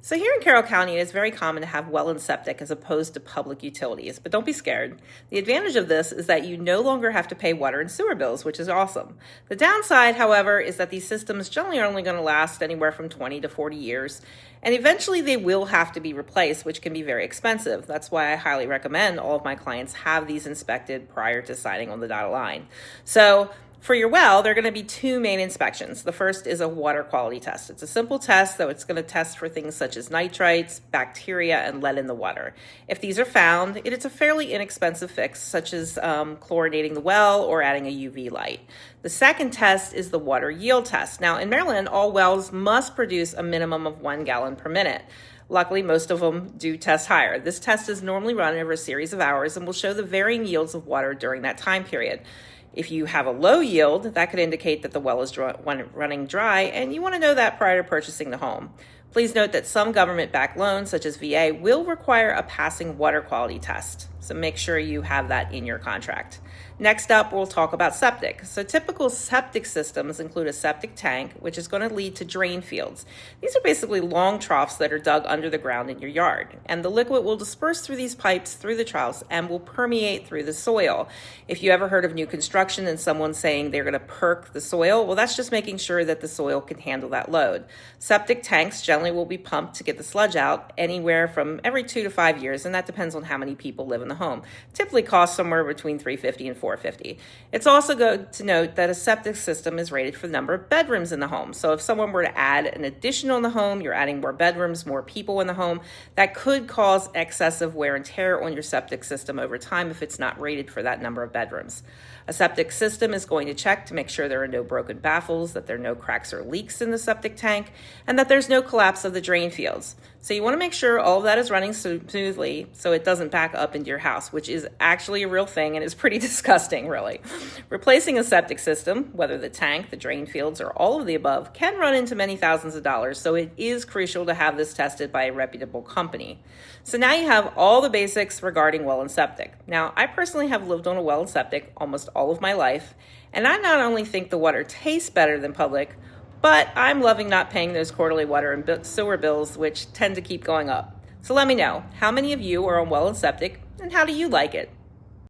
So here in Carroll County, it is very common to have well and septic as opposed to public utilities, but don't be scared. The advantage of this is that you no longer have to pay water and sewer bills, which is awesome. The downside, however, is that these systems generally are only going to last anywhere from 20 to 40 years, and eventually they will have to be replaced, which can be very expensive. That's why I highly recommend all of my clients have these inspected prior to signing on the dotted line. So for your well, there are going to be two main inspections. The first is a water quality test. It's a simple test, though it's going to test for things such as nitrites, bacteria, and lead in the water. If these are found, it is a fairly inexpensive fix, such as chlorinating the well or adding a UV light. The second test is the water yield test. Now, in Maryland, all wells must produce a minimum of 1 gallon per minute. Luckily, most of them do test higher. This test is normally run over a series of hours and will show the varying yields of water during that time period. If you have a low yield, that could indicate that the well is running dry, and you want to know that prior to purchasing the home. Please note that some government-backed loans, such as VA, will require a passing water quality test, so make sure you have that in your contract. Next up, we'll talk about septic. So typical septic systems include a septic tank, which is going to lead to drain fields. These are basically long troughs that are dug under the ground in your yard, and the liquid will disperse through these pipes through the troughs and will permeate through the soil. If you ever heard of new construction and someone saying they're going to perk the soil, well, that's just making sure that the soil can handle that load. Septic tanks generally will be pumped to get the sludge out anywhere from every 2 to 5 years, and that depends on how many people live in the home. Typically costs somewhere between $350 and $450. It's also good to note that a septic system is rated for the number of bedrooms in the home. So if someone were to add an addition in the home, you're adding more bedrooms, more people in the home, that could cause excessive wear and tear on your septic system over time if it's not rated for that number of bedrooms. A septic system is going to check to make sure there are no broken baffles, that there are no cracks or leaks in the septic tank, and that there's no collapse of the drain fields. So you want to make sure all of that is running smoothly so it doesn't back up into your house, which is actually a real thing and is pretty disgusting, really. Replacing a septic system, whether the tank, the drain fields, or all of the above, can run into many thousands of dollars, so it is crucial to have this tested by a reputable company. So now you have all the basics regarding well and septic. Now, I personally have lived on a well and septic almost all of my life, and I not only think the water tastes better than public, but I'm loving not paying those quarterly water and sewer bills, which tend to keep going up. So let me know, how many of you are on well and septic, and how do you like it?